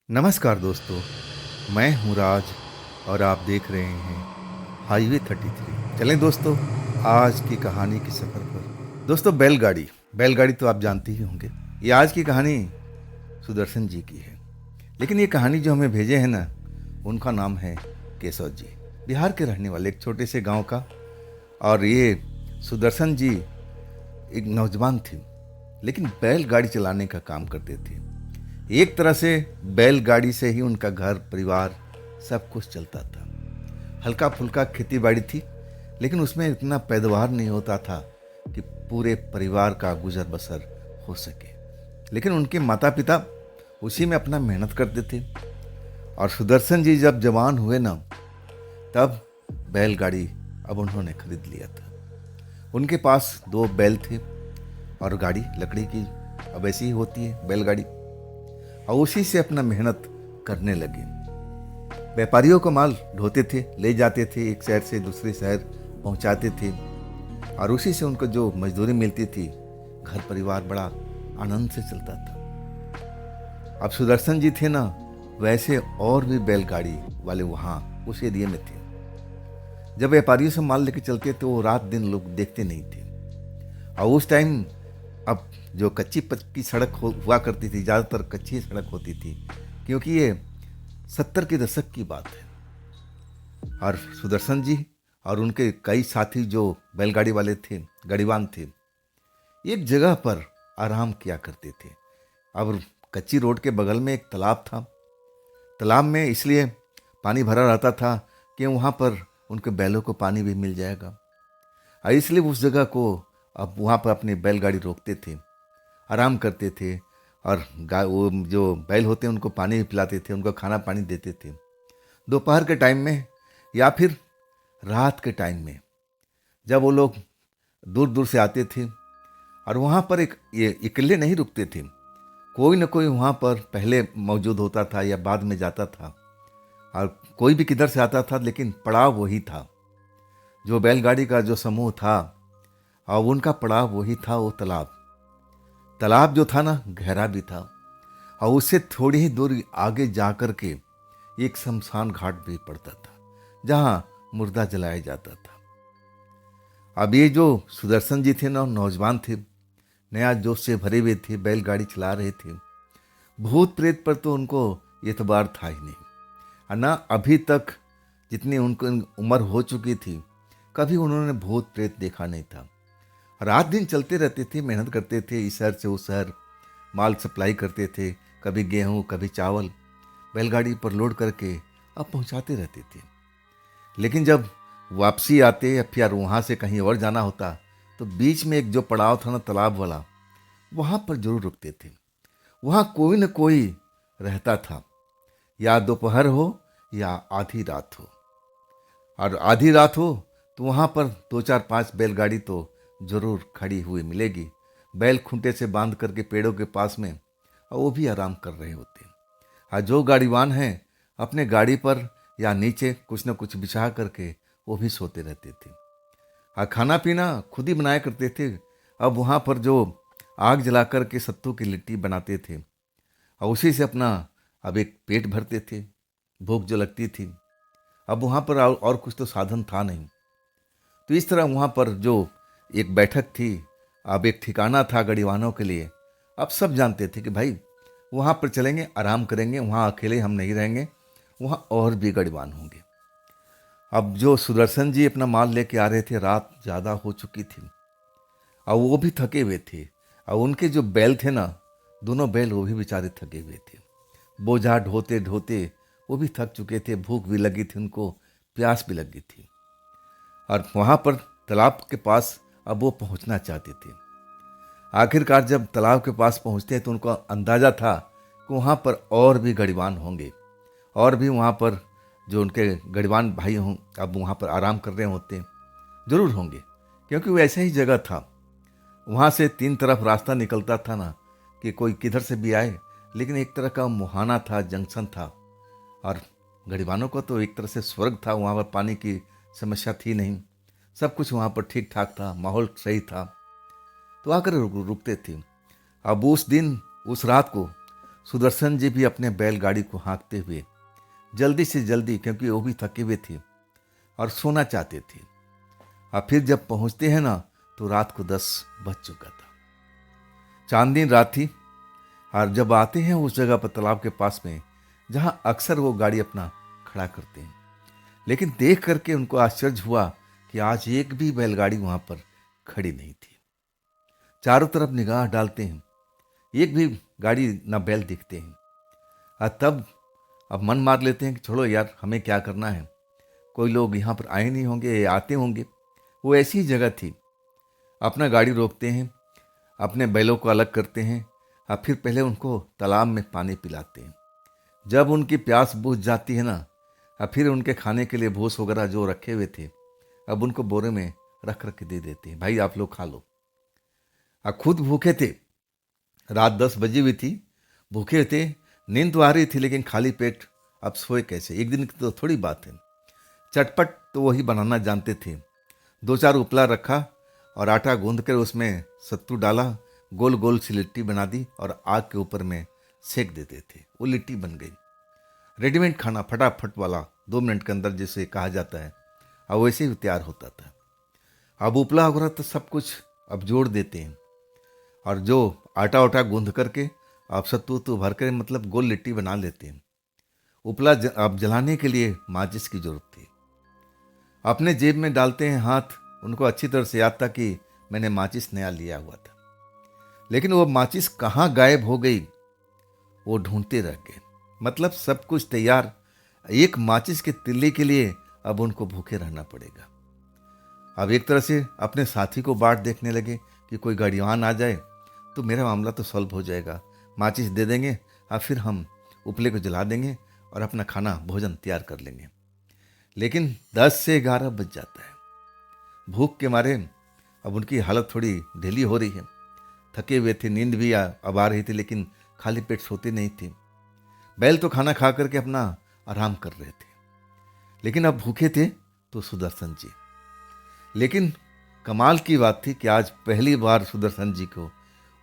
नमस्कार दोस्तों, मैं हूँ राज और आप देख रहे हैं हाईवे 33। चलें दोस्तों, आज की कहानी के सफ़र पर। दोस्तों, बैलगाड़ी बैलगाड़ी तो आप जानते ही होंगे। ये आज की कहानी सुदर्शन जी की है। लेकिन ये कहानी जो हमें भेजे हैं ना, उनका नाम है केशव जी। बिहार के रहने वाले एक छोटे से गांव का। और ये सुदर्शन जी एक नौजवान थे, लेकिन बैलगाड़ी चलाने का काम करते थे। एक तरह से बैलगाड़ी से ही उनका घर परिवार सब कुछ चलता था। हल्का फुल्का खेती बाड़ी थी, लेकिन उसमें इतना पैदावार नहीं होता था कि पूरे परिवार का गुजर बसर हो सके। लेकिन उनके माता पिता उसी में अपना मेहनत करते थे। और सुदर्शन जी जब जवान हुए ना, तब बैलगाड़ी अब उन्होंने खरीद लिया था। उनके पास 2 बैल थे और गाड़ी लकड़ी की, अब ऐसी ही होती है बैलगाड़ी। और उसी से अपना मेहनत करने लगे। व्यापारियों को माल ढोते थे, ले जाते थे, एक शहर से दूसरे शहर पहुंचाते थे। और उसी से उनको जो मजदूरी मिलती थी, घर परिवार बड़ा आनंद से चलता था। अब सुदर्शन जी थे ना, वैसे और भी बैलगाड़ी वाले वहाँ उस एरिया में थे। जब व्यापारियों से माल लेके चलते तो वो रात दिन लोग देखते नहीं थे। और उस टाइम, अब जो कच्ची पक्की सड़क हुआ करती थी, ज़्यादातर कच्ची सड़क होती थी, क्योंकि ये 70 के दशक की बात है। और सुदर्शन जी और उनके कई साथी जो बैलगाड़ी वाले थे, गाड़ीवान थे, एक जगह पर आराम किया करते थे। अब कच्ची रोड के बगल में एक तालाब था। तालाब में इसलिए पानी भरा रहता था कि वहाँ पर उनके बैलों को पानी भी मिल जाएगा। और इसलिए उस जगह को अब वहाँ पर अपनी बैलगाड़ी रोकते थे, आराम करते थे। और गाय, वो जो बैल होते हैं, उनको पानी भी पिलाते थे, उनको खाना पानी देते थे। दोपहर के टाइम में या फिर रात के टाइम में, जब वो लोग दूर दूर से आते थे, और वहाँ पर एक ये अकेले नहीं रुकते थे, कोई न कोई वहाँ पर पहले मौजूद होता था या बाद में जाता था। और कोई भी किधर से आता था, लेकिन पड़ाव वही था। जो बैलगाड़ी का जो समूह था, और उनका पड़ाव वही था, वो तालाब। तालाब जो था ना, गहरा भी था। और उससे थोड़ी ही दूर आगे जा कर के एक शमशान घाट भी पड़ता था, जहां मुर्दा जलाया जाता था। अब ये जो सुदर्शन जी थे ना, नौजवान थे, नया जोश से भरे हुए थे, बैलगाड़ी चला रहे थे। भूत प्रेत पर तो उनको एतबार था ही नहीं। और ना अभी तक, जितनी उनको उम्र हो चुकी थी, कभी उन्होंने भूत प्रेत देखा नहीं था। रात दिन चलते रहते थे, मेहनत करते थे, इस शहर से उस शहर माल सप्लाई करते थे। कभी गेहूं, कभी चावल बैलगाड़ी पर लोड करके अब पहुंचाते रहते थे। लेकिन जब वापसी आते या फिर वहाँ से कहीं और जाना होता, तो बीच में एक जो पड़ाव था ना, तालाब वाला, वहाँ पर जरूर रुकते थे। वहाँ कोई न कोई रहता था, या दोपहर हो या आधी रात हो। और आधी रात हो तो वहाँ पर 2 4 5 बैलगाड़ी तो जरूर खड़ी हुई मिलेगी, बैल खूंटे से बांध करके पेड़ों के पास में, और वो भी आराम कर रहे होते हैं। और जो गाड़ीवान हैं, अपने गाड़ी पर या नीचे कुछ न कुछ बिछा करके वो भी सोते रहते थे। और खाना पीना खुद ही बनाया करते थे। अब वहाँ पर जो आग जला कर के सत्तू की लिट्टी बनाते थे, और उसी से अपना अब एक पेट भरते थे, भूख जो लगती थी। अब वहाँ पर और कुछ तो साधन था नहीं। तो इस तरह वहाँ पर जो एक बैठक थी, अब एक ठिकाना था गड़ीवानों के लिए। अब सब जानते थे कि भाई वहाँ पर चलेंगे, आराम करेंगे, वहाँ अकेले हम नहीं रहेंगे, वहाँ और भी गड़ीवान होंगे। अब जो सुदर्शन जी अपना माल लेके आ रहे थे, रात ज़्यादा हो चुकी थी, और वो भी थके हुए थे। और उनके जो बैल थे ना, दोनों बैल, वो भी बेचारे थके हुए थे। बोझा ढोते ढोते वो भी थक चुके थे, भूख भी लगी थी उनको, प्यास भी लगी थी। और वहाँ पर तालाब के पास अब वो पहुँचना चाहते थे। आखिरकार जब तालाब के पास पहुँचते तो उनको अंदाज़ा था कि वहाँ पर और भी गड़ीवान होंगे, और भी वहाँ पर जो उनके गड़ीवान भाई हों, अब वहाँ पर आराम कर रहे होते जरूर होंगे। क्योंकि वो ऐसा ही जगह था, वहाँ से 3 तरफ रास्ता निकलता था ना, कि कोई किधर से भी आए, लेकिन एक तरह का मुहाना था, जंक्शन था। और गरीबानों को तो एक तरह से स्वर्ग था, वहाँ पर पानी की समस्या थी नहीं, सब कुछ वहाँ पर ठीक ठाक था, माहौल सही था। तो आकर रुकते थे। अब उस दिन, उस रात को सुदर्शन जी भी अपने बैलगाड़ी को हाँकते हुए जल्दी से जल्दी, क्योंकि वो भी थके हुए थे और सोना चाहते थे। और फिर जब पहुंचते हैं ना तो रात को 10 बज चुका था। चांदनी रात थी। और जब आते हैं उस जगह पर, तालाब के पास में, जहां अक्सर वो गाड़ी अपना खड़ा करते हैं, लेकिन देख करके उनको आश्चर्य हुआ कि आज एक भी बैलगाड़ी वहां पर खड़ी नहीं थी। चारों तरफ निगाह डालते हैं, एक भी गाड़ी ना बैल दिखते हैं। और तब अब मन मार लेते हैं कि छोड़ो यार, हमें क्या करना है, कोई लोग यहाँ पर आए नहीं होंगे, आते होंगे। वो ऐसी ही जगह थी। अपना गाड़ी रोकते हैं, अपने बैलों को अलग करते हैं और फिर पहले उनको तालाब में पानी पिलाते हैं। जब उनकी प्यास बुझ जाती है ना, और फिर उनके खाने के लिए भूस वगैरह जो रखे हुए थे, अब उनको बोरे में रख रख के दे देते हैं, भाई आप लोग खा लो। और खुद भूखे थे, रात 10 बजी हुई थी, भूखे थे, नींद तो आ रही थी, लेकिन खाली पेट अब सोए कैसे। एक दिन की तो थोड़ी बात है। चटपट तो वही बनाना जानते थे। 2-4 उपला रखा और आटा गूंद कर उसमें सत्तू डाला, गोल गोल सी लिट्टी बना दी और आग के ऊपर में सेक देते थे। वो लिट्टी बन गई। रेडीमेड खाना फटाफट वाला, 2 मिनट के अंदर जिसे कहा जाता है, अब वैसे ही तैयार होता था। अब उपला वगैरह तो सब कुछ अब जोड़ देते हैं, और जो आटा वाटा गूंद करके अब सत्तू तो भर कर मतलब गोल लिट्टी बना लेते हैं। उपला अब जलाने के लिए माचिस की जरूरत थी। अपने जेब में डालते हैं हाथ। उनको अच्छी तरह से याद था कि मैंने माचिस नया लिया हुआ था, लेकिन वो माचिस कहाँ गायब हो गई, वो ढूंढते रह गए। मतलब सब कुछ तैयार, एक माचिस के तिल्ली के लिए अब उनको भूखे रहना पड़ेगा। अब एक तरह से अपने साथी को बाट देखने लगे कि कोई गाड़ीवान आ जाए तो मेरा मामला तो सॉल्व हो जाएगा, माचिस दे देंगे और फिर हम उपले को जला देंगे और अपना खाना भोजन तैयार कर लेंगे। लेकिन 10 से 11 बज जाता है। भूख के मारे अब उनकी हालत थोड़ी ढीली हो रही है। थके हुए थे, नींद भी अब आ रही थी, लेकिन खाली पेट सोते नहीं थे। बैल तो खाना खा करके अपना आराम कर रहे थे, लेकिन अब भूखे थे तो सुदर्शन जी। लेकिन कमाल की बात थी कि आज पहली बार सुदर्शन जी को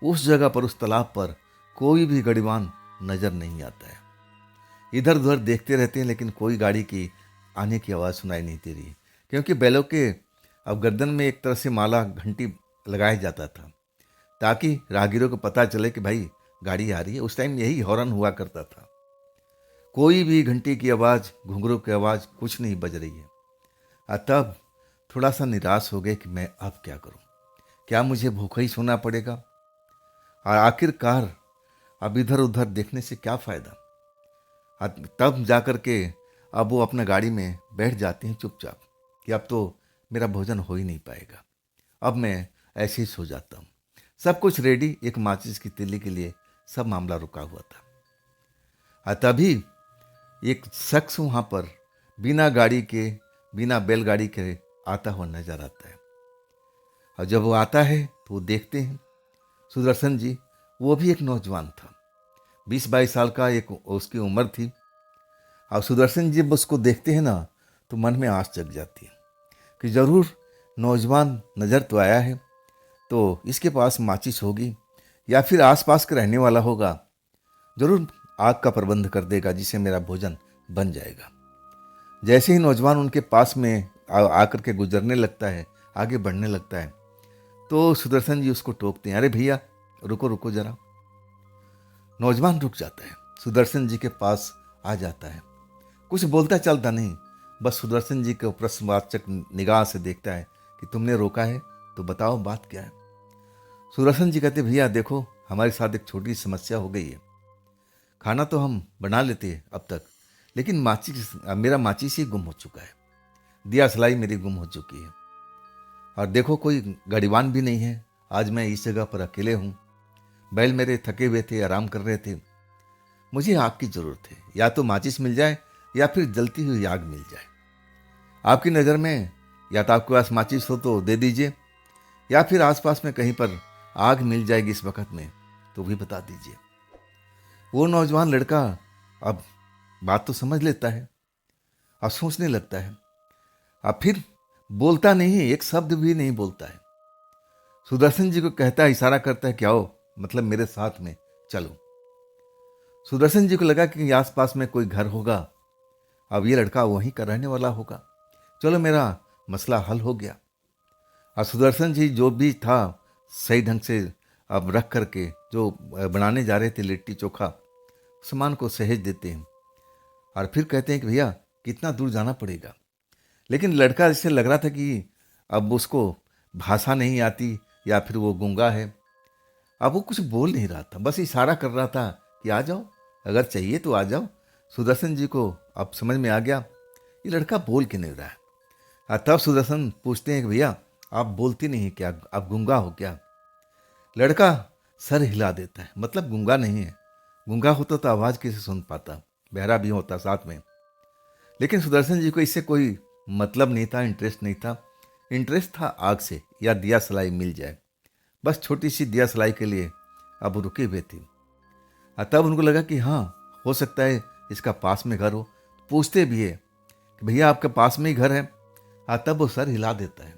उस जगह पर, उस तालाब पर कोई भी गाड़ीवान नजर नहीं आता है। इधर उधर देखते रहते हैं, लेकिन कोई गाड़ी की आने की आवाज़ सुनाई नहीं दे रही, क्योंकि बैलों के अब गर्दन में एक तरह से माला, घंटी लगाया जाता था, ताकि राहगीरों को पता चले कि भाई गाड़ी आ रही है। उस टाइम यही हॉर्न हुआ करता था। कोई भी घंटी की आवाज़, घुंघरू की आवाज़ कुछ नहीं बज रही है। तब थोड़ा सा निराश हो गए कि मैं अब क्या करूं, क्या मुझे भूखा ही सोना पड़ेगा। और आखिरकार अब इधर उधर देखने से क्या फ़ायदा। तब जाकर के अब वो अपना गाड़ी में बैठ जाते हैं चुपचाप कि अब तो मेरा भोजन हो ही नहीं पाएगा, अब मैं ऐसे ही सो जाता हूँ। सब कुछ रेडी, एक माचिस की तिल्ली के लिए सब मामला रुका हुआ था। तभी एक शख्स वहाँ पर बिना गाड़ी के, बिना बैलगाड़ी के आता हुआ नजर आता है। और जब वो आता है तो वो देखते हैं सुदर्शन जी। वो भी एक नौजवान था, 20-22 साल का एक उसकी उम्र थी। और सुदर्शन जी जब उसको देखते हैं ना तो मन में आस जग जाती है कि ज़रूर नौजवान नज़र तो आया है, तो इसके पास माचिस होगी या फिर आसपास का रहने वाला होगा, ज़रूर आग का प्रबंध कर देगा जिससे मेरा भोजन बन जाएगा। जैसे ही नौजवान उनके पास में आकर के गुजरने लगता है, आगे बढ़ने लगता है, तो सुदर्शन जी उसको टोकते हैं, अरे भैया रुको रुको जरा। नौजवान रुक जाता है, सुदर्शन जी के पास आ जाता है, कुछ बोलता चलता नहीं, बस सुदर्शन जी के प्रश्नवाचक निगाह से देखता है कि तुमने रोका है तो बताओ बात क्या है। सुदर्शन जी कहते, भैया देखो हमारे साथ एक छोटी समस्या हो गई है। खाना तो हम बना लेते हैं अब तक, लेकिन मेरा माचिस ही गुम हो चुका है, दिया सलाई मेरी गुम हो चुकी है। और देखो कोई गाड़ीवान भी नहीं है, आज मैं इस जगह पर अकेले हूँ। बैल मेरे थके हुए थे, आराम कर रहे थे। मुझे आग की ज़रूरत है, या तो माचिस मिल जाए या फिर जलती हुई आग मिल जाए। आपकी नज़र में या तो आपके पास माचिस हो तो दे दीजिए, या फिर आसपास में कहीं पर आग मिल जाएगी इस वक्त में तो भी बता दीजिए। वो नौजवान लड़का अब बात तो समझ लेता है और सोचने लगता है। अब फिर बोलता नहीं, एक शब्द भी नहीं बोलता है। सुदर्शन जी को कहता है, इशारा करता है कि आओ, मतलब मेरे साथ में चलो। सुदर्शन जी को लगा कि आसपास में कोई घर होगा, अब ये लड़का वहीं का रहने वाला होगा, चलो मेरा मसला हल हो गया। और सुदर्शन जी जो भी था सही ढंग से अब रख करके जो बनाने जा रहे थे लिट्टी चोखा, सामान को सहेज देते हैं और फिर कहते हैं कि भैया कितना दूर जाना पड़ेगा। लेकिन लड़का इससे लग रहा था कि अब उसको भाषा नहीं आती या फिर वो गूंगा है, अब वो कुछ बोल नहीं रहा था, बस इशारा कर रहा था कि आ जाओ, अगर चाहिए तो आ जाओ। सुदर्शन जी को अब समझ में आ गया ये लड़का बोल क्यों नहीं रहा है। तब सुदर्शन पूछते हैं कि भैया आप बोलती नहीं क्या, आप गूंगा हो क्या? लड़का सर हिला देता है, मतलब गूंगा नहीं है, गूंगा होता तो आवाज़ कैसे सुन पाता, बहरा भी होता साथ में। लेकिन सुदर्शन जी को इससे कोई मतलब नहीं था, इंटरेस्ट नहीं था। इंटरेस्ट था आग से या दिया सलाई मिल जाए, बस छोटी सी दिया सलाई के लिए अब रुके हुए थे। तब उनको लगा कि हाँ हो सकता है इसका पास में घर हो, पूछते भी है कि भैया आपके पास में ही घर है? तब वो सर हिला देता है।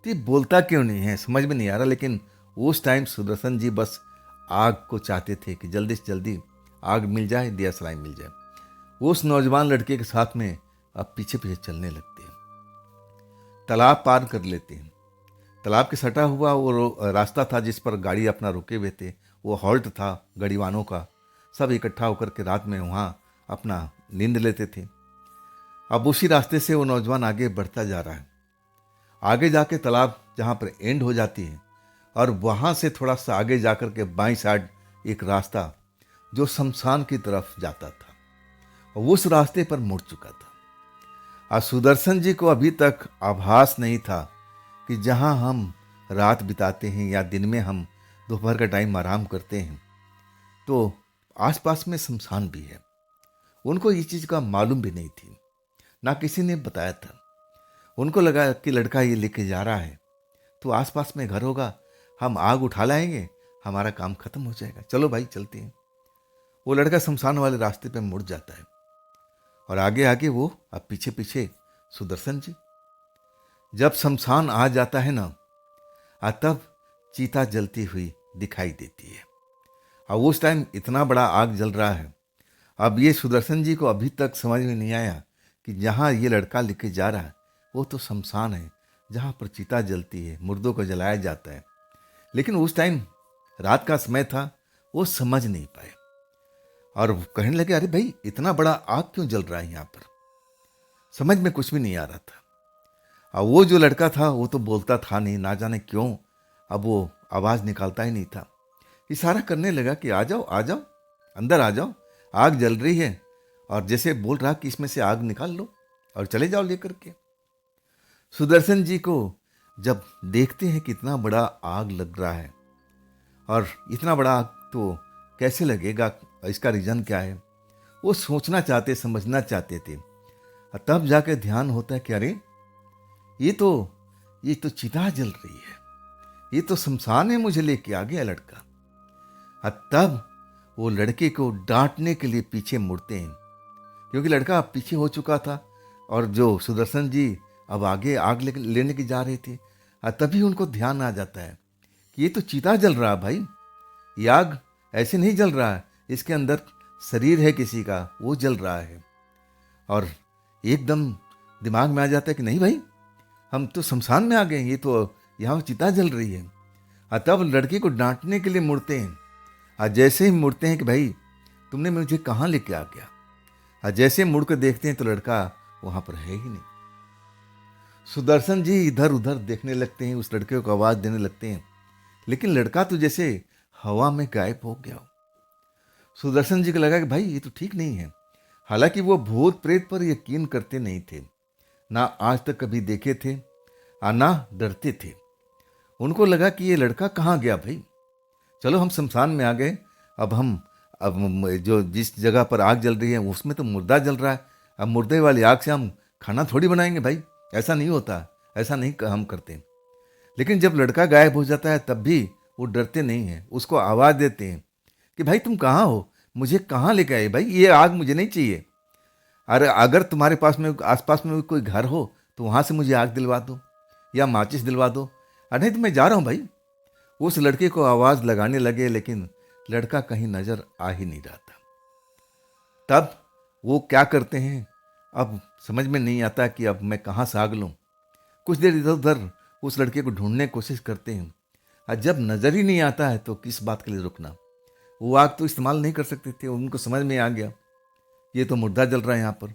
तो ये बोलता क्यों नहीं है समझ में नहीं आ रहा, लेकिन उस टाइम सुदर्शन जी बस आग को चाहते थे कि जल्दी से जल्दी आग मिल जाए, दिया सलाई मिल जाए। उस नौजवान लड़के के साथ में अब पीछे पीछे चलने लगते हैं, तालाब पार कर लेते हैं। तालाब के सटा हुआ वो रास्ता था जिस पर गाड़ी अपना रुके हुए थे, वो हॉल्ट था गड़ीवानों का, सब इकट्ठा होकर के रात में वहाँ अपना नींद लेते थे। अब उसी रास्ते से वो नौजवान आगे बढ़ता जा रहा है। आगे जाके तालाब जहाँ पर एंड हो जाती है और वहाँ से थोड़ा सा आगे जाकर के बाईं साइड एक रास्ता जो शमशान की तरफ जाता था, उस रास्ते पर मुड़ चुका था। और सुदर्शन जी को अभी तक आभास नहीं था कि जहाँ हम रात बिताते हैं या दिन में हम दोपहर का टाइम आराम करते हैं तो आसपास में शमशान भी है। उनको ये चीज़ का मालूम भी नहीं थी, ना किसी ने बताया था। उनको लगा कि लड़का ये लेके जा रहा है तो आसपास में घर होगा, हम आग उठा लाएंगे, हमारा काम खत्म हो जाएगा, चलो भाई चलते हैं। वो लड़का शमशान वाले रास्ते पे मुड़ जाता है और आगे आगे वो अब पीछे पीछे सुदर्शन जी। जब शमशान आ जाता है ना, तब चीता जलती हुई दिखाई देती है। और उस टाइम इतना बड़ा आग जल रहा है। अब ये सुदर्शन जी को अभी तक समझ में नहीं आया कि जहाँ ये लड़का लेके जा रहा है वो तो शमशान है, जहाँ पर चिता जलती है, मुर्दों को जलाया जाता है। लेकिन उस टाइम रात का समय था, वो समझ नहीं पाए और कहने लगे अरे भाई इतना बड़ा आग क्यों जल रहा है यहाँ पर, समझ में कुछ भी नहीं आ रहा था। और वो जो लड़का था वो तो बोलता था नहीं, ना जाने क्यों अब वो आवाज़ निकालता ही नहीं था। इशारा करने लगा कि आ जाओ आ जाओ, अंदर आ जाओ, आग जल रही है, और जैसे बोल रहा कि इसमें से आग निकाल लो और चले जाओ लेकर के। सुदर्शन जी को जब देखते हैं कि इतना बड़ा आग लग रहा है और इतना बड़ा आग तो कैसे लगेगा, इसका रीज़न क्या है, वो सोचना चाहते, समझना चाहते थे। और तब जाके ध्यान होता है कि अरे ये तो चिता जल रही है, ये तो शमशान में मुझे लेके आ गया लड़का। और तब वो लड़के को डांटने के लिए पीछे मुड़ते हैं, क्योंकि लड़का अब पीछे हो चुका था और जो सुदर्शन जी अब आगे आग लेने की जा रहे थे। तभी उनको ध्यान आ जाता है कि ये तो चिता जल रहा है भाई, ये आग ऐसे नहीं जल रहा है, इसके अंदर शरीर है किसी का, वो जल रहा है। और एकदम दिमाग में आ जाता है कि नहीं भाई हम तो शमशान में आ गए, ये तो यहाँ चिता जल रही है। तब लड़के को डांटने के लिए मुड़ते हैं। जैसे ही मुड़ते हैं कि भाई तुमने मुझे कहाँ लेके आ गया, जैसे मुड़ कर देखते हैं तो लड़का वहाँ पर है ही नहीं। सुदर्शन जी इधर उधर देखने लगते हैं, उस लड़के को आवाज़ देने लगते हैं, लेकिन लड़का तो जैसे हवा में गायब हो गया। सुदर्शन जी को लगा कि भाई ये तो ठीक नहीं है। हालांकि वो भूत प्रेत पर यकीन करते नहीं थे, ना आज तक कभी देखे थे और ना डरते थे। उनको लगा कि ये लड़का कहाँ गया भाई, चलो हम शमशान में आ गए, अब जो जिस जगह पर आग जल रही है उसमें तो मुर्दा जल रहा है, अब मुर्दे वाली आग से हम खाना थोड़ी बनाएंगे भाई, ऐसा नहीं होता, ऐसा नहीं हम करते। लेकिन जब लड़का गायब हो जाता है तब भी वो डरते नहीं हैं, उसको आवाज़ देते हैं कि भाई तुम कहाँ हो, मुझे कहाँ लेके आए भाई, ये आग मुझे नहीं चाहिए। अरे अगर तुम्हारे पास में आसपास में कोई घर हो तो वहाँ से मुझे आग दिलवा दो या माचिस दिलवा दो, अरे नहीं तो मैं जा रहा हूँ भाई। उस लड़के को आवाज़ लगाने लगे, लेकिन लड़का कहीं नज़र आ ही नहीं रहा था। तब वो क्या करते हैं, अब समझ में नहीं आता कि अब मैं कहाँ से आग लूँ। कुछ देर इधर उधर उस लड़के को ढूंढने की कोशिश करते हैं, और जब नज़र ही नहीं आता है तो किस बात के लिए रुकना। वो आग तो इस्तेमाल नहीं कर सकते थे, उनको समझ में आ गया ये तो मुर्दा जल रहा है यहाँ पर।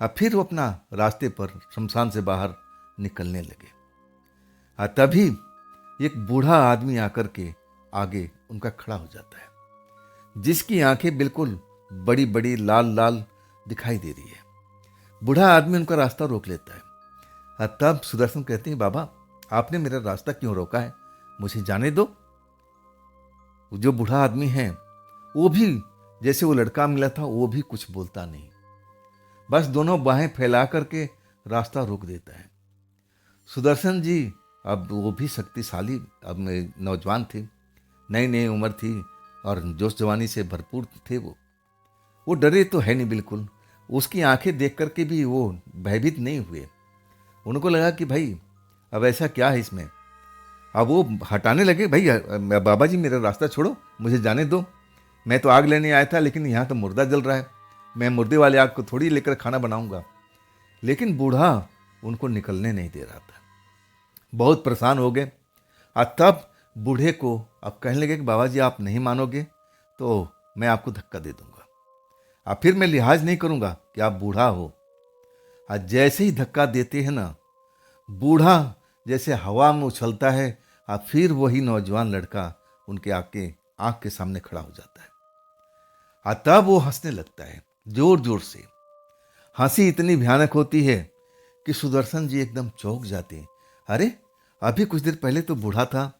अब फिर वो अपना रास्ते पर शमशान से बाहर निकलने लगे। तभी एक बूढ़ा आदमी आकर के आगे उनका खड़ा हो जाता है, जिसकी आंखें बिल्कुल बड़ी बड़ी लाल लाल दिखाई दे रही है। बूढ़ा आदमी उनका रास्ता रोक लेता है। तब सुदर्शन कहते हैं, बाबा आपने मेरा रास्ता क्यों रोका है, मुझे जाने दो। जो बूढ़ा आदमी है वो भी जैसे वो लड़का मिला था वो भी कुछ बोलता नहीं, बस दोनों बाहें फैला करके रास्ता रोक देता है। सुदर्शन जी अब वो भी शक्तिशाली, अब नौजवान थे, नई नई उम्र थी और जोश जवानी से भरपूर थे। वो डरे तो है नहीं बिल्कुल। उसकी आंखें देख करके भी वो भयभीत नहीं हुए। उनको लगा कि भाई अब ऐसा क्या है इसमें। अब वो हटाने लगे, भाई बाबा जी मेरा रास्ता छोड़ो, मुझे जाने दो। मैं तो आग लेने आया था, लेकिन यहाँ तो मुर्दा जल रहा है, मैं मुर्दे वाले आग को थोड़ी लेकर खाना बनाऊंगा। लेकिन बूढ़ा उनको निकलने नहीं दे रहा था। बहुत परेशान हो गए। और तब बूढ़े को अब कहने लगे कि बाबा जी आप नहीं मानोगे तो मैं आपको धक्का दे दूंगा, और फिर मैं लिहाज नहीं करूंगा कि आप बूढ़ा हो। और जैसे ही धक्का देते हैं ना, बूढ़ा जैसे हवा में उछलता है, और फिर वही नौजवान लड़का उनके आंख के सामने खड़ा हो जाता है। और तब वो हंसने लगता है जोर जोर से। हंसी इतनी भयानक होती है कि सुदर्शन जी एकदम चौंक जाते हैं। अरे अभी कुछ देर पहले तो बूढ़ा था,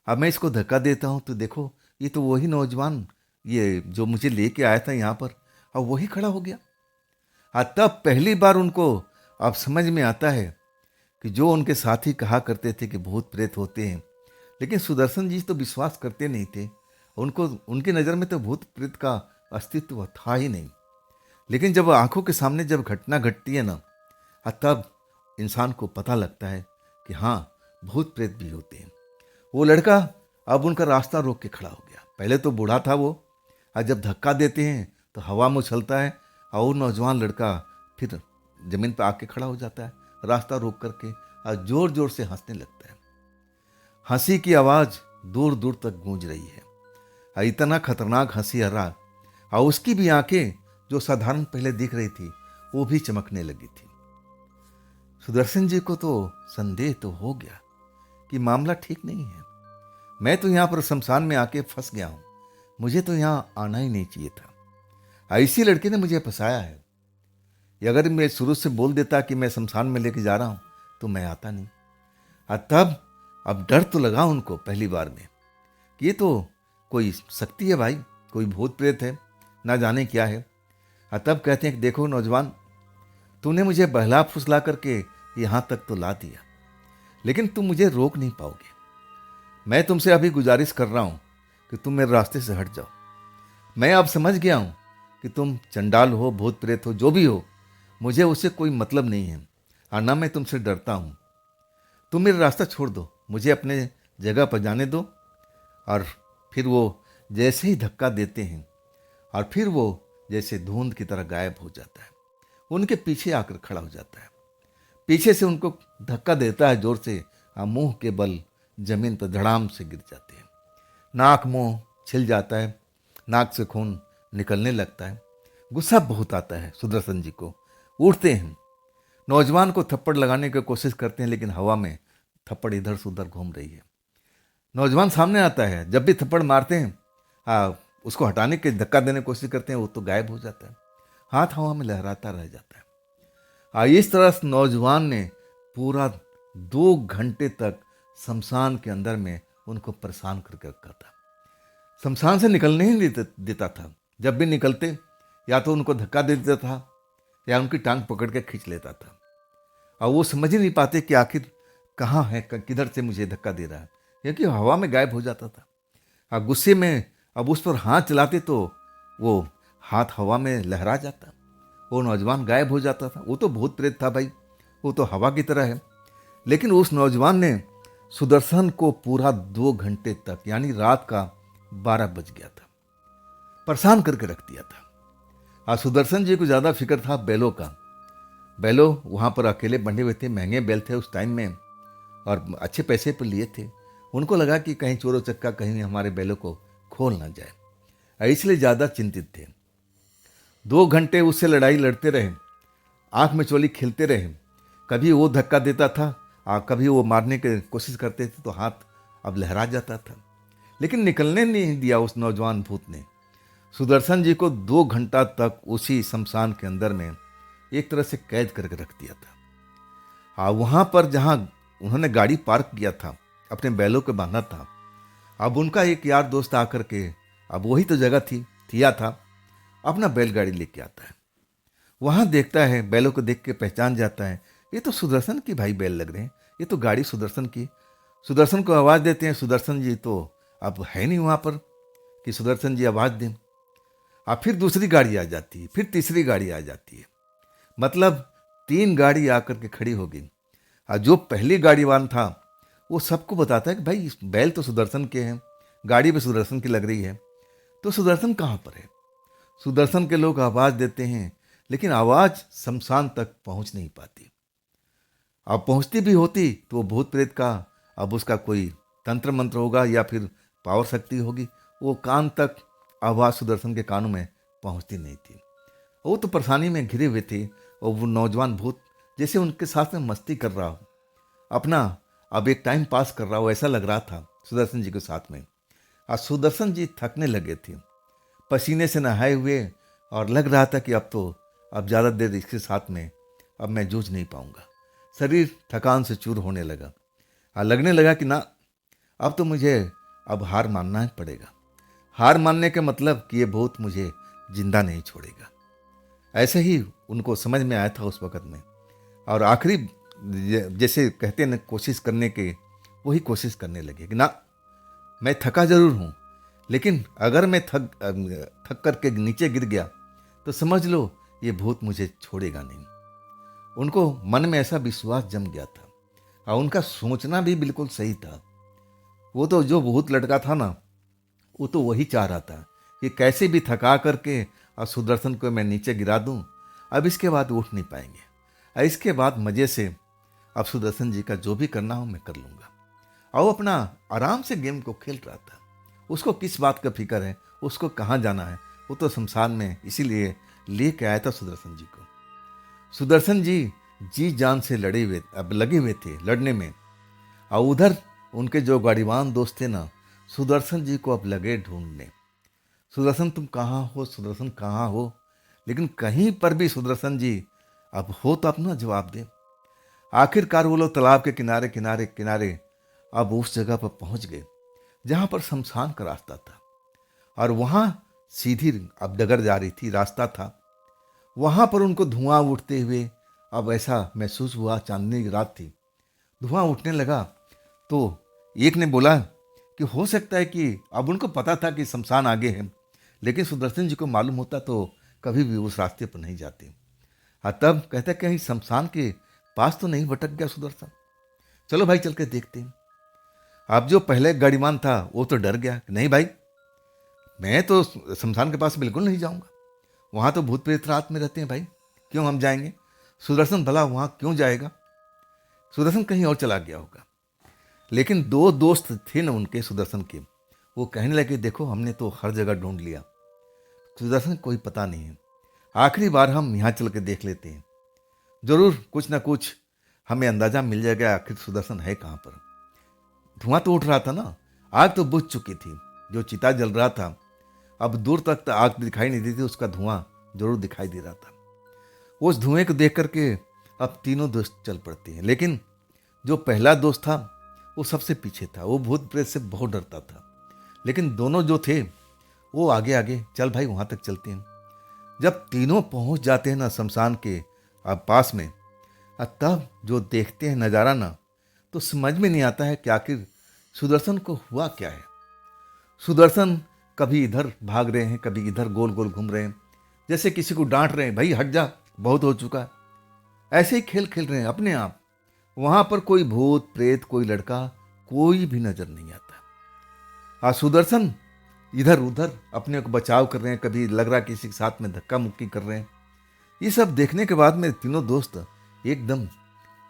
अब मैं इसको धक्का देता हूँ तो देखो ये तो वही नौजवान, ये जो मुझे लेके आया था यहाँ पर, अब वही खड़ा हो गया। तब पहली बार उनको अब समझ में आता है कि जो उनके साथी कहा करते थे कि भूत प्रेत होते हैं, लेकिन सुदर्शन जी तो विश्वास करते नहीं थे। उनको उनकी नज़र में तो भूत प्रेत का अस्तित्व था ही नहीं। लेकिन जब आंखों के सामने जब घटना घटती है ना, तब इंसान को पता लगता है कि हाँ भूत प्रेत भी होते हैं। वो लड़का अब उनका रास्ता रोक के खड़ा हो गया। पहले तो बूढ़ा था वो, और जब धक्का देते हैं तो हवा में उछलता है, और नौजवान लड़का फिर जमीन पर आके खड़ा हो जाता है रास्ता रोक करके, और जोर जोर से हंसने लगता है। हंसी की आवाज़ दूर दूर तक गूंज रही है, और इतना खतरनाक हंसी आ रहा, और उसकी भी आंखें जो साधारण पहले दिख रही थी वो भी चमकने लगी थी। सुदर्शन जी को तो संदेह तो हो गया कि मामला ठीक नहीं है। मैं तो यहाँ पर शमशान में आके फंस गया हूँ, मुझे तो यहाँ आना ही नहीं चाहिए था। इसी लड़के ने मुझे फंसाया है। अगर मैं शुरू से बोल देता कि मैं शमशान में लेके जा रहा हूँ तो मैं आता नहीं। तब अब डर तो लगा उनको पहली बार में कि ये तो कोई शक्ति है भाई, कोई भूत प्रेत है, ना जाने क्या है। तब कहते हैं कि देखो नौजवान, तूने मुझे बहला फुसला करके यहाँ तक तो ला दिया, लेकिन तुम मुझे रोक नहीं पाओगे। मैं तुमसे अभी गुजारिश कर रहा हूँ कि तुम मेरे रास्ते से हट जाओ। मैं अब समझ गया हूँ कि तुम चंडाल हो, भूत प्रेत हो, जो भी हो, मुझे उससे कोई मतलब नहीं है, और ना मैं तुमसे डरता हूँ। तुम मेरा रास्ता छोड़ दो, मुझे अपने जगह पर जाने दो। और फिर वो जैसे ही धक्का देते हैं, और फिर वो जैसे धुंध की तरह गायब हो जाता है, उनके पीछे आकर खड़ा हो जाता है। पीछे से उनको धक्का देता है जोर से, मुंह के बल जमीन पर धड़ाम से गिर जाते हैं। नाक मुंह छिल जाता है, नाक से खून निकलने लगता है। गुस्सा बहुत आता है सुदर्शन जी को। उठते हैं, नौजवान को थप्पड़ लगाने की कोशिश करते हैं, लेकिन हवा में थप्पड़ इधर से उधर घूम रही है। नौजवान सामने आता है, जब भी थप्पड़ मारते हैं उसको हटाने के धक्का देने की कोशिश करते हैं, वो तो गायब हो जाता है, हाथ हवा में लहराता रह जाता है। इस तरह नौजवान ने पूरा 2 घंटे तक शमशान के अंदर में उनको परेशान करके रखा था। शमशान से निकलने ही नहीं देता था। जब भी निकलते या तो उनको धक्का दे देता था, या उनकी टांग पकड़ के खींच लेता था। और वो समझ ही नहीं पाते कि आखिर कहाँ है, किधर से मुझे धक्का दे रहा है, क्योंकि हवा में गायब हो जाता था। और गुस्से में अब उस पर हाथ चलाते तो वो हाथ हवा में लहरा जाता, वो नौजवान गायब हो जाता था। वो तो भूत प्रेत था भाई, वो तो हवा की तरह है। लेकिन उस नौजवान ने सुदर्शन को पूरा 2 घंटे तक, यानी रात का 12 बज गया था, परेशान करके रख दिया था। आज सुदर्शन जी को ज़्यादा फिक्र था बैलों का। बैलो वहाँ पर अकेले बंधे हुए थे, महंगे बैल थे उस टाइम में और अच्छे पैसे पर लिए थे। उनको लगा कि कहीं चोरों चक्का कहीं हमारे बैलों को खोल ना जाए, इसलिए ज़्यादा चिंतित थे। 2 घंटे उससे लड़ाई लड़ते रहे, आंख में चोली खेलते रहे। कभी वो धक्का देता था, कभी वो मारने की कोशिश करते थे तो हाथ अब लहरा जाता था, लेकिन निकलने नहीं दिया उस नौजवान भूत ने। सुदर्शन जी को 2 घंटा तक उसी शमशान के अंदर में एक तरह से कैद करके रख दिया था। वहां पर जहां उन्होंने गाड़ी पार्क किया था, अपने बैलों को बांधा था, अब उनका एक यार दोस्त आकर के, अब वही तो जगह थी, थिया था, अपना बैलगाड़ी लेके आता है। वहां देखता है, बैलों को देख के पहचान जाता है, ये तो सुदर्शन की भाई बैल लग रहे हैं, ये तो गाड़ी सुदर्शन की। सुदर्शन को आवाज देते हैं, सुदर्शन जी तो अब है नहीं वहां पर कि सुदर्शन जी आवाज दें। अब फिर दूसरी गाड़ी आ जाती है, फिर तीसरी गाड़ी आ जाती है, मतलब 3 गाड़ी आकर के खड़ी हो गई। और जो पहली गाड़ी वाला था वो सबको बताता है कि भाई बैल तो सुदर्शन के हैं, गाड़ी भी सुदर्शन की लग रही है, तो सुदर्शन कहाँ पर है। सुदर्शन के लोग आवाज देते हैं, लेकिन आवाज शमशान तक पहुंच नहीं पाती। अब पहुंचती भी होती तो वो भूत प्रेत का, अब उसका कोई तंत्र मंत्र होगा या फिर पावर शक्ति होगी, वो कान तक आवाज सुदर्शन के कानों में पहुंचती नहीं थी। वो तो परेशानी में घिरे हुए थे और वो नौजवान भूत जैसे उनके साथ में मस्ती कर रहा हो, अपना अब एक टाइम पास कर रहा हो, ऐसा लग रहा था सुदर्शन जी के साथ में। आज सुदर्शन जी थकने लगे थे, पसीने से नहाए हुए, और लग रहा था कि अब ज़्यादा देर इसके साथ में अब मैं जूझ नहीं पाऊंगा। शरीर थकान से चूर होने लगा। लगने लगा कि ना, अब तो मुझे अब हार मानना ही पड़ेगा। हार मानने के मतलब कि ये भूत मुझे जिंदा नहीं छोड़ेगा, ऐसे ही उनको समझ में आया था उस वक़्त में। और आखिरी जैसे कहते हैं ना, कोशिश करने के, वही कोशिश करने लगे कि ना, मैं थका जरूर हूँ, लेकिन अगर मैं थक करके नीचे गिर गया तो समझ लो ये भूत मुझे छोड़ेगा नहीं। उनको मन में ऐसा विश्वास जम गया था, और उनका सोचना भी बिल्कुल सही था। वो तो जो भूत लड़का था ना, वो तो वही चाह रहा था कि कैसे भी थका करके और सुदर्शन को मैं नीचे गिरा दूं, अब इसके बाद उठ नहीं पाएंगे, और इसके बाद मज़े से अब सुदर्शन जी का जो भी करना हो मैं कर लूँगा। और वो अपना आराम से गेम को खेल रहा था। उसको किस बात का फिक्र है, उसको कहाँ जाना है, वो तो शमशान में इसीलिए लेके आया था सुदर्शन जी को। सुदर्शन जी जी जान से अब लगे हुए थे लड़ने में, और उधर उनके जो गाड़ीवान दोस्त थे ना, सुदर्शन जी को अब लगे ढूंढने, सुदर्शन तुम कहाँ हो, सुदर्शन कहाँ हो। लेकिन कहीं पर भी सुदर्शन जी अब हो तो अपना जवाब दे। आखिरकार वो लोग तालाब के किनारे किनारे किनारे अब उस जगह पर पहुंच गए जहां पर शमशान का रास्ता था, और वहां सीधी अब डगर जा रही थी, रास्ता था। वहां पर उनको धुआं उठते हुए अब ऐसा महसूस हुआ, चांदनी की रात थी, धुआं उठने लगा। तो एक ने बोला कि हो सकता है कि, अब उनको पता था कि शमशान आगे है, लेकिन सुदर्शन जी को मालूम होता तो कभी भी उस रास्ते पर नहीं जाते। तब कहता कहीं शमशान के पास तो नहीं भटक गया सुदर्शन, चलो भाई चल के देखते हैं। अब जो पहले गाड़ीमान था वो तो डर गया, नहीं भाई मैं तो शमशान के पास बिल्कुल नहीं जाऊंगा, वहां तो भूत प्रेत रात में रहते हैं भाई, क्यों हम जाएंगे। सुदर्शन भला वहां क्यों जाएगा, सुदर्शन कहीं और चला गया होगा। लेकिन 2 दोस्त थे ना उनके सुदर्शन के, वो कहने लगे देखो हमने तो हर जगह ढूंढ लिया, सुदर्शन कोई पता नहीं है, आखिरी बार हम यहाँ चल के देख लेते हैं, जरूर कुछ ना कुछ हमें अंदाजा मिल जाएगा आखिर सुदर्शन है कहाँ पर। धुआं तो उठ रहा था ना, आग तो बुझ चुकी थी, जो चिता जल रहा था अब दूर तक तो आग दिखाई नहीं देती, उसका धुआं जरूर दिखाई दे रहा था। उस धुएं को देख करके अब तीनों दोस्त चल पड़ते हैं, लेकिन जो पहला दोस्त था वो सबसे पीछे था, वो भूत प्रेत से बहुत डरता था। लेकिन दोनों जो थे वो आगे आगे, चल भाई वहां तक चलते हैं। जब तीनों पहुंच जाते हैं ना शमशान के अब पास में, तब जो देखते हैं नज़ारा ना, तो समझ में नहीं आता है कि आखिर सुदर्शन को हुआ क्या है। सुदर्शन कभी इधर भाग रहे हैं, कभी इधर गोल गोल घूम रहे हैं, जैसे किसी को डांट रहे हैं, भाई हट जा बहुत हो चुका। ऐसे ही खेल खेल रहे हैं अपने आप। वहां पर कोई भूत प्रेत, कोई लड़का, कोई भी नजर नहीं आता। सुदर्शन इधर उधर अपने को बचाव कर रहे हैं, कभी लग रहा है किसी के साथ में धक्का मुक्की कर रहे हैं। ये सब देखने के बाद मेरे तीनों दोस्त एकदम,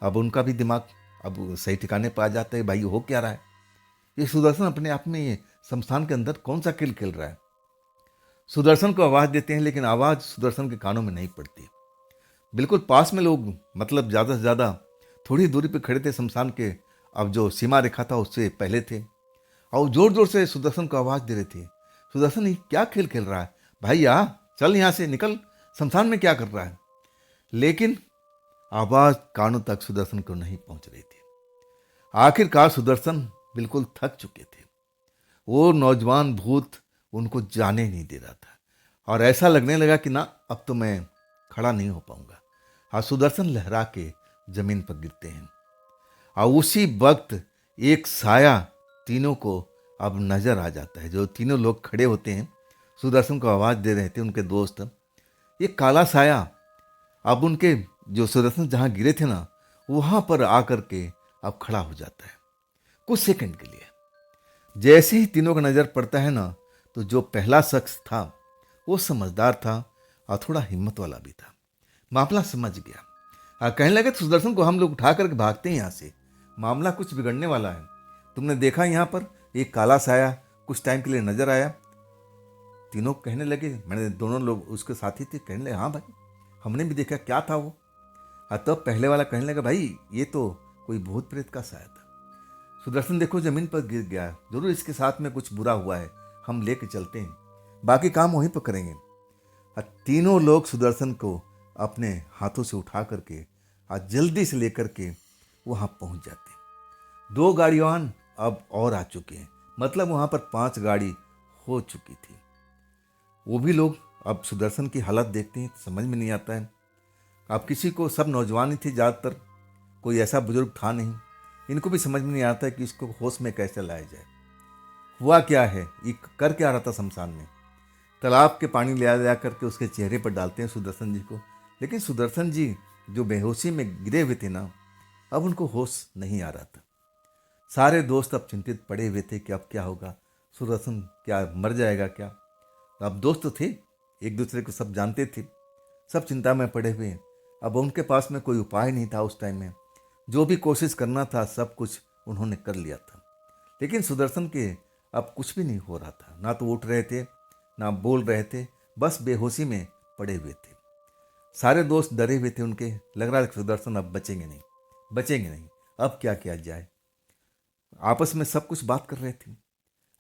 अब उनका भी दिमाग अब सही ठिकाने पर आ जाता है, भाई हो क्या रहा है। ये सुदर्शन अपने आप में ये शमशान के अंदर कौन सा खेल खेल रहा है। सुदर्शन को आवाज़ देते हैं लेकिन आवाज़ सुदर्शन के कानों में नहीं पड़ती। बिल्कुल पास में लोग, मतलब ज़्यादा से ज़्यादा थोड़ी दूरी पे खड़े थे शमशान के, अब जो सीमा रेखा था उससे पहले थे, और जोर जोर से सुदर्शन को आवाज़ दे रहे थे, सुदर्शन ये क्या खेल खेल रहा है, भाई आ चल यहाँ से निकल, शमशान में क्या कर रहा है। लेकिन आवाज़ कानों तक सुदर्शन को नहीं पहुंच रही थी। आखिरकार सुदर्शन बिल्कुल थक चुके थे। वो नौजवान भूत उनको जाने नहीं दे रहा था, और ऐसा लगने लगा कि ना अब तो मैं खड़ा नहीं हो पाऊंगा। हाँ, सुदर्शन लहरा के जमीन पर गिरते हैं, और उसी वक्त एक साया तीनों को अब नजर आ जाता है। जो तीनों लोग खड़े होते हैं सुदर्शन को आवाज़ दे रहे थे, उनके दोस्त, ये काला साया अब उनके, जो सुदर्शन जहाँ गिरे थे ना वहाँ पर आकर के अब खड़ा हो जाता है कुछ सेकंड के लिए। जैसे ही तीनों का नज़र पड़ता है ना, तो जो पहला शख्स था वो समझदार था और थोड़ा हिम्मत वाला भी था, मामला समझ गया। कहने लगे सुदर्शन को हम लोग उठा करके भागते हैं यहाँ से, मामला कुछ बिगड़ने वाला है। तुमने देखा यहाँ पर एक काला साया कुछ टाइम के लिए नजर आया। तीनों कहने लगे, मैंने दोनों लोग उसके साथी थे, कहने लगे हाँ भाई हमने भी देखा, क्या था वो। तब पहले वाला कहने लगा, भाई ये तो कोई भूत प्रेत का साया था। सुदर्शन देखो जमीन पर गिर गया, जरूर इसके साथ में कुछ बुरा हुआ है, हम लेके चलते हैं, बाकी काम वहीं पर करेंगे। तीनों लोग सुदर्शन को अपने हाथों से उठा करके आज जल्दी से लेकर के वहाँ पहुँच जाते हैं। 2 गाड़ियान अब और आ चुके हैं, मतलब वहाँ पर 5 गाड़ी हो चुकी थी। वो भी लोग अब सुदर्शन की हालत देखते हैं तो समझ में नहीं आता है। अब किसी को, सब नौजवान ही थे ज़्यादातर, कोई ऐसा बुजुर्ग था नहीं। इनको भी समझ में नहीं आता है कि इसको होश में कैसे लाया जाए। हुआ क्या है, ये कर क्या रहा था शमशान में। तालाब के पानी ले जा करके उसके चेहरे पर डालते हैं सुदर्शन जी को, लेकिन सुदर्शन जी जो बेहोशी में गिरे हुए थे ना, अब उनको होश नहीं आ रहा था। सारे दोस्त अब चिंतित पड़े हुए थे कि अब क्या होगा, सुदर्शन क्या मर जाएगा क्या। अब दोस्त थे, एक दूसरे को सब जानते थे, सब चिंता में पड़े हुए हैं। अब उनके पास में कोई उपाय नहीं था उस टाइम में। जो भी कोशिश करना था सब कुछ उन्होंने कर लिया था, लेकिन सुदर्शन के अब कुछ भी नहीं हो रहा था। ना तो उठ रहे थे, ना बोल रहे थे, बस बेहोशी में पड़े हुए थे। सारे दोस्त डरे हुए थे, उनके लग रहा था सुदर्शन अब बचेंगे नहीं, बचेंगे नहीं, अब क्या किया जाए। आपस में सब कुछ बात कर रहे थे।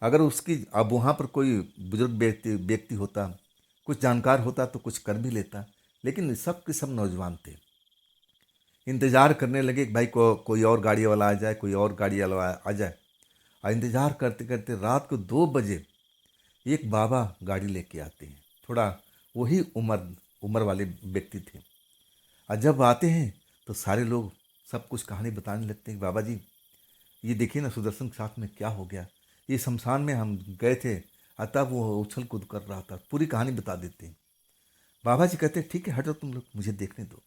अगर उसकी, अब वहाँ पर कोई बुजुर्ग व्यक्ति होता, कुछ जानकार होता तो कुछ कर भी लेता, लेकिन सब के सब नौजवान थे। इंतज़ार करने लगे कि भाई कोई और गाड़ी वाला आ जाए, कोई और गाड़ी वाला आ जाए। और इंतज़ार करते करते रात को 2 बजे एक बाबा गाड़ी लेके आते हैं, थोड़ा वही उम्र वाले व्यक्ति थे। और जब आते हैं तो सारे लोग सब कुछ कहानी बताने लगते हैं, बाबा जी ये देखिए ना सुदर्शन के साथ में क्या हो गया, ये शमशान में हम गए थे, अतः वो उछल कूद कर रहा था, पूरी कहानी बता देते हैं। बाबा जी कहते हैं ठीक है हटो तुम लोग, मुझे देखने दो।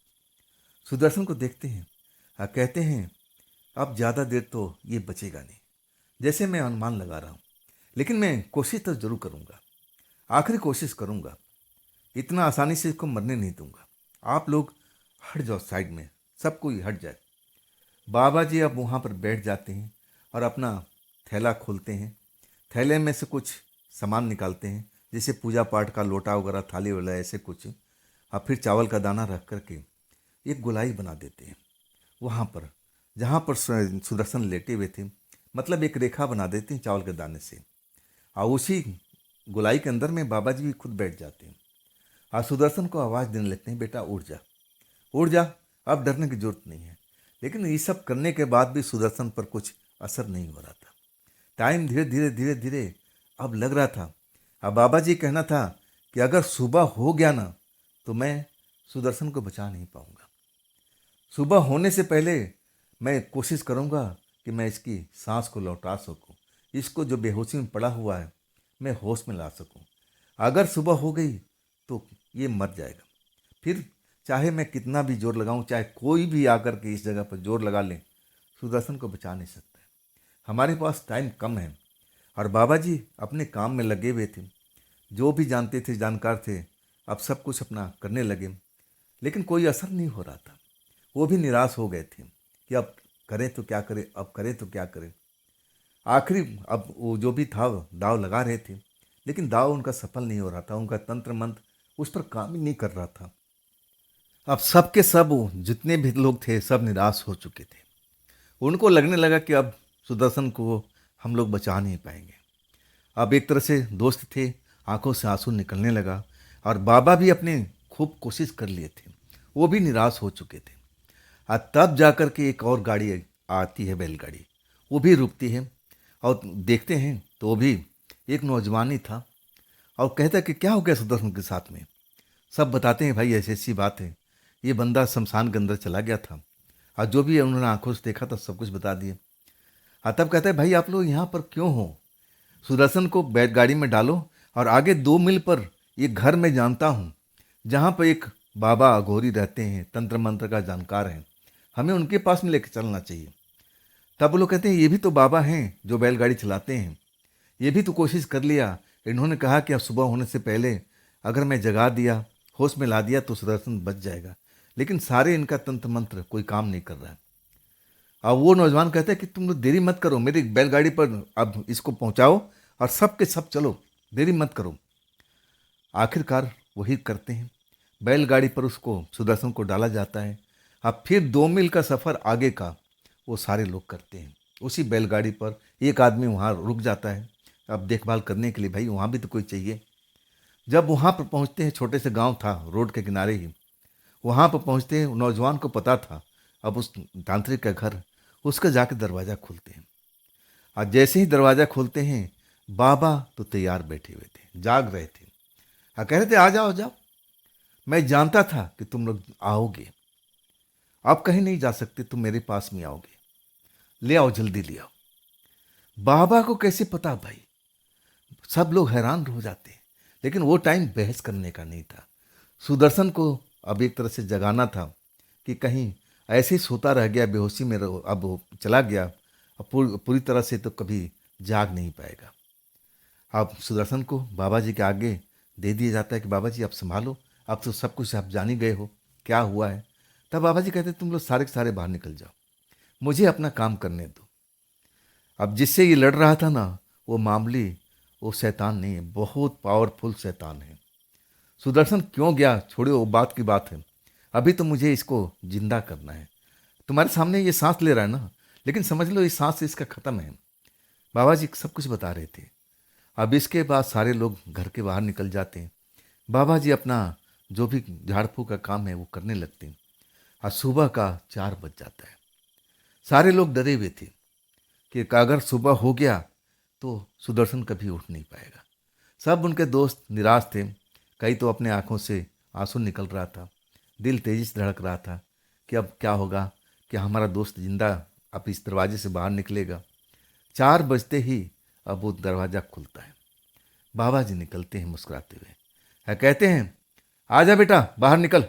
सुदर्शन को देखते हैं और कहते हैं अब ज़्यादा देर तो ये बचेगा नहीं, जैसे मैं अनुमान लगा रहा हूँ, लेकिन मैं कोशिश तो जरूर करूँगा, आखिरी कोशिश करूँगा, इतना आसानी से इसको मरने नहीं दूंगा। आप लोग हट जाओ साइड में, सब कोई हट जाए। बाबा जी अब वहाँ पर बैठ जाते हैं और अपना थैला खोलते हैं, थैले में से कुछ सामान निकालते हैं, जैसे पूजा पाठ का लोटा वगैरह, थाली वाला, ऐसे कुछ, और फिर चावल का दाना रख करके एक गोलाई बना देते हैं वहाँ पर जहाँ पर सुदर्शन लेटे हुए थे, मतलब एक रेखा बना देते हैं चावल के दाने से, और उसी गोलाई के अंदर में बाबा जी भी खुद बैठ जाते हैं और सुदर्शन को आवाज़ देने लगते हैं, बेटा उठ जा, उठ जा, अब डरने की जरूरत नहीं है। लेकिन ये सब करने के बाद भी सुदर्शन पर कुछ असर नहीं हो रहा था। टाइम धीरे धीरे धीरे धीरे अब लग रहा था। अब बाबा जी कहना था कि अगर सुबह हो गया ना तो मैं सुदर्शन को बचा नहीं पाऊंगा, सुबह होने से पहले मैं कोशिश करूंगा कि मैं इसकी सांस को लौटा सकूं, इसको जो बेहोशी में पड़ा हुआ है मैं होश में ला सकूं। अगर सुबह हो गई तो ये मर जाएगा, फिर चाहे मैं कितना भी जोर लगाऊं, चाहे कोई भी आकर के इस जगह पर जोर लगा ले, सुदर्शन को बचा नहीं सकता है। हमारे पास टाइम कम है, और बाबा जी अपने काम में लगे हुए थे। जो भी जानते थे, जानकार थे, अब सब कुछ अपना करने लगे, लेकिन कोई असर नहीं हो रहा था। वो भी निराश हो गए थे कि अब करें तो क्या करें, अब करें तो क्या करें। आखिरी अब वो जो भी था दाव लगा रहे थे, लेकिन दाव उनका सफल नहीं हो रहा था। उनका तंत्र मंत्र उस पर काम ही नहीं कर रहा था। अब सब के सब जितने भी लोग थे सब निराश हो चुके थे। उनको लगने लगा कि अब सुदर्शन को हम लोग बचा नहीं पाएंगे। अब एक तरह से दोस्त थे, आंखों से आंसू निकलने लगा। और बाबा भी अपने खूब कोशिश कर लिए थे, वो भी निराश हो चुके थे। तब जाकर के एक और गाड़ी आती है, बैलगाड़ी। वो भी रुकती है और देखते हैं तो वो भी एक नौजवान ही था। और कहता है कि क्या हो गया सुदर्शन के साथ में। सब बताते हैं भाई ऐसी ऐसी बात है, ये बंदा शमशान के अंदर चला गया था, और जो भी उन्होंने आंखों से देखा था सब कुछ बता दिए। तब कहता है भाई आप लोग यहाँ पर क्यों हो, सुदर्शन को बैलगाड़ी में डालो और आगे 2 मील पर एक घर मैं जानता हूँ, जहाँ पर एक बाबा अघोरी रहते हैं, तंत्र मंत्र का जानकार हैं, हमें उनके पास में लेकर चलना चाहिए। तब वो लोग कहते हैं ये भी तो बाबा हैं जो बैलगाड़ी चलाते हैं, ये भी तो कोशिश कर लिया। इन्होंने कहा कि अब सुबह होने से पहले अगर मैं जगा दिया, होश में ला दिया तो सुदर्शन बच जाएगा, लेकिन सारे इनका तंत्र मंत्र कोई काम नहीं कर रहा है। अब वो नौजवान कहते हैं कि तुम लोग देरी मत करो, मेरी बैलगाड़ी पर अब इसको पहुंचाओ और सब के सब चलो, देरी मत करो। आखिरकार वही करते हैं, बैलगाड़ी पर उसको सुदर्शन को डाला जाता है। अब फिर 2 मील का सफ़र आगे का वो सारे लोग करते हैं। उसी बैलगाड़ी पर एक आदमी वहाँ रुक जाता है, अब देखभाल करने के लिए, भाई वहाँ भी तो कोई चाहिए। जब वहाँ पर पहुँचते हैं, छोटे से गांव था रोड के किनारे ही, वहाँ पर पहुँचते हैं, नौजवान को पता था अब उस तांत्रिक का घर, उसका जाके दरवाज़ा खोलते हैं। और जैसे ही दरवाज़ा खोलते हैं, बाबा तो तैयार बैठे हुए थे, जाग रहे थे। कह रहे थे आ जाओ, आ जाओ, मैं जानता था कि तुम लोग आओगे, आप कहीं नहीं जा सकते, तुम मेरे पास में आओगे, ले आओ, जल्दी ले आओ। बाबा को कैसे पता भाई, सब लोग हैरान हो जाते हैं। लेकिन वो टाइम बहस करने का नहीं था। सुदर्शन को अब एक तरह से जगाना था कि कहीं ऐसे ही सोता रह गया, बेहोशी में अब वो चला गया, अब पूरी तरह से तो कभी जाग नहीं पाएगा। अब सुदर्शन को बाबा जी के आगे दे दिया जाता है कि बाबा जी आप संभालो, अब तो सब कुछ आप जान ही गए हो क्या हुआ है। तब बाबा जी कहते तुम लोग सारे के सारे बाहर निकल जाओ, मुझे अपना काम करने दो। अब जिससे ये लड़ रहा था ना, वो मामूली वो शैतान नहीं है, बहुत पावरफुल शैतान है। सुदर्शन क्यों गया छोड़ो, वो बात की बात है, अभी तो मुझे इसको जिंदा करना है। तुम्हारे सामने ये सांस ले रहा है ना, लेकिन समझ लो ये सांस इसका खत्म है। बाबा जी सब कुछ बता रहे थे। अब इसके बाद सारे लोग घर के बाहर निकल जाते हैं। बाबा जी अपना जो भी झाड़ फूक का काम है वो करने लगते हैं। और सुबह का 4 बज जाता है। सारे लोग डरे हुए थे कि अगर सुबह हो गया तो सुदर्शन कभी उठ नहीं पाएगा। सब उनके दोस्त निराश थे, कई तो अपने आंखों से आंसू निकल रहा था, दिल तेजी से धड़क रहा था कि अब क्या होगा, कि हमारा दोस्त जिंदा अब इस दरवाजे से बाहर निकलेगा। 4 बजते ही अब वो दरवाज़ा खुलता है। बाबा जी निकलते हैं मुस्कुराते हुए, कहते हैं आजा बेटा बाहर निकल।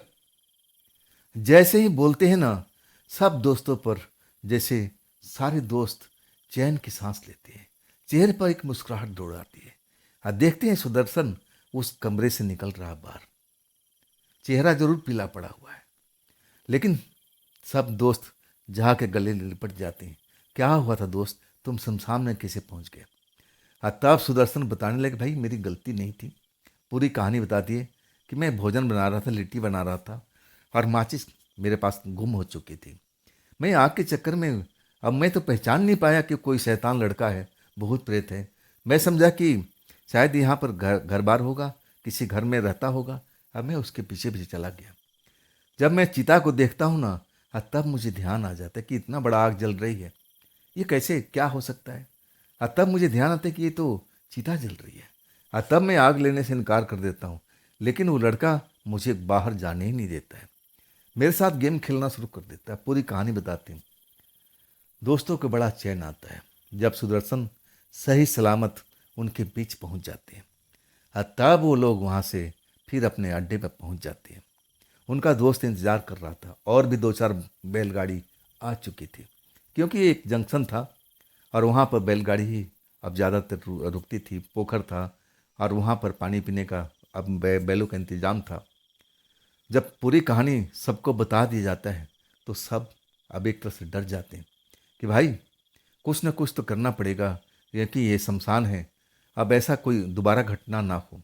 जैसे ही बोलते हैं ना, सब दोस्तों पर जैसे सारे दोस्त चैन की सांस लेते हैं, चेहरे पर एक मुस्कुराहट दौड़ आती है। देखते हैं सुदर्शन उस कमरे से निकल रहा बाहर, चेहरा जरूर पीला पड़ा हुआ है, लेकिन सब दोस्त जा के गले लिपट जाते हैं। क्या हुआ था दोस्त, तुम शमशान में कैसे पहुंच गए। तब सुदर्शन बताने लगे भाई मेरी गलती नहीं थी, पूरी कहानी बता दिए कि मैं भोजन बना रहा था, लिट्टी बना रहा था, और माचिस मेरे पास गुम हो चुकी थी। मैं आग के चक्कर में अब मैं तो पहचान नहीं पाया कि कोई शैतान लड़का है, भूत प्रेत है। मैं समझा कि शायद यहाँ पर घर बार होगा, किसी घर में रहता होगा। अब मैं उसके पीछे पीछे चला गया। जब मैं चिता को देखता हूँ ना, तब मुझे ध्यान आ जाता है कि इतना बड़ा आग जल रही है, ये कैसे क्या हो सकता है। तब मुझे ध्यान आता है कि ये तो चिता जल रही है। तब मैं आग लेने से इनकार कर देता हूँ, लेकिन वो लड़का मुझे बाहर जाने ही नहीं देता है, मेरे साथ गेम खेलना शुरू कर देता है। पूरी कहानी बताते हैं। दोस्तों को बड़ा चैन आता है जब सुदर्शन सही सलामत उनके बीच पहुंच जाते हैं। तब वो लोग वहाँ से फिर अपने अड्डे पर पहुंच जाते हैं। उनका दोस्त इंतजार कर रहा था, और भी 2-4 बैलगाड़ी आ चुकी थी, क्योंकि एक जंक्शन था और वहाँ पर बैलगाड़ी ही अब ज़्यादातर रुकती थी, पोखर था और वहाँ पर पानी पीने का अब बैलों का इंतज़ाम था। जब पूरी कहानी सबको बता दी जाता है तो सब अब एक तरह से डर जाते हैं कि भाई कुछ न कुछ तो करना पड़ेगा, क्योंकि ये शमशान है, अब ऐसा कोई दोबारा घटना ना हो।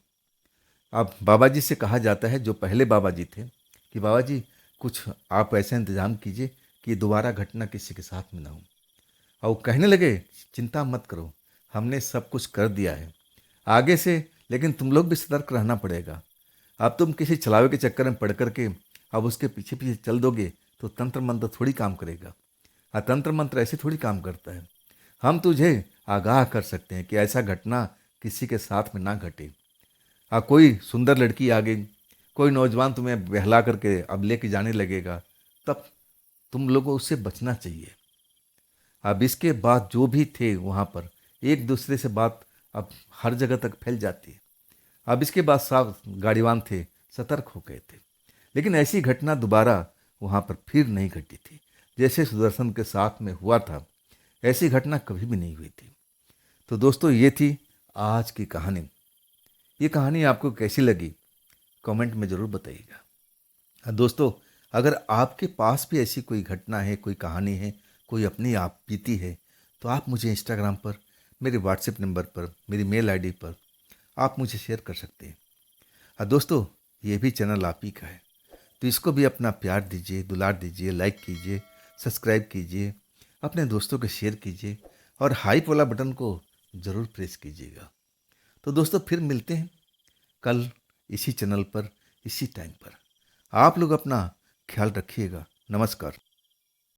अब बाबा जी से कहा जाता है, जो पहले बाबा जी थे, कि बाबा जी कुछ आप ऐसा इंतज़ाम कीजिए कि दोबारा घटना किसी के साथ में ना हो। और वो कहने लगे, चिंता मत करो, हमने सब कुछ कर दिया है आगे से, लेकिन तुम लोग भी सतर्क रहना पड़ेगा। अब तुम किसी छलावे के चक्कर में पड़ करके अब उसके पीछे पीछे चल दोगे तो तंत्र मंत्र थोड़ी काम करेगा। तंत्र मंत्र ऐसे थोड़ी काम करता है। हम तुझे आगाह कर सकते हैं कि ऐसा घटना किसी के साथ में ना घटे। कोई सुंदर लड़की आ गई, कोई नौजवान तुम्हें बहला करके अब लेके जाने लगेगा, तब तुम लोगों को उससे बचना चाहिए। अब इसके बाद जो भी थे वहाँ पर, एक दूसरे से बात अब हर जगह तक फैल जाती है। अब इसके बाद साफ गाड़ीवान थे, सतर्क हो गए थे, लेकिन ऐसी घटना दोबारा वहाँ पर फिर नहीं घटी थी। जैसे सुदर्शन के साथ में हुआ था, ऐसी घटना कभी भी नहीं हुई थी। तो दोस्तों, ये थी आज की कहानी। ये कहानी आपको कैसी लगी कमेंट में ज़रूर बताइएगा। दोस्तों, अगर आपके पास भी ऐसी कोई घटना है, कोई कहानी है, कोई अपनी आप बीती है, तो आप मुझे इंस्टाग्राम पर, मेरे व्हाट्सएप नंबर पर, मेरी मेल आईडी पर आप मुझे शेयर कर सकते हैं। दोस्तों, ये भी चैनल आप ही का है, तो इसको भी अपना प्यार दीजिए, दुलार दीजिए, लाइक कीजिए, सब्सक्राइब कीजिए, अपने दोस्तों को शेयर कीजिए और हाइप वाला बटन को ज़रूर प्रेस कीजिएगा। तो दोस्तों, फिर मिलते हैं कल इसी चैनल पर, इसी टाइम पर। आप लोग अपना ख्याल रखिएगा। नमस्कार।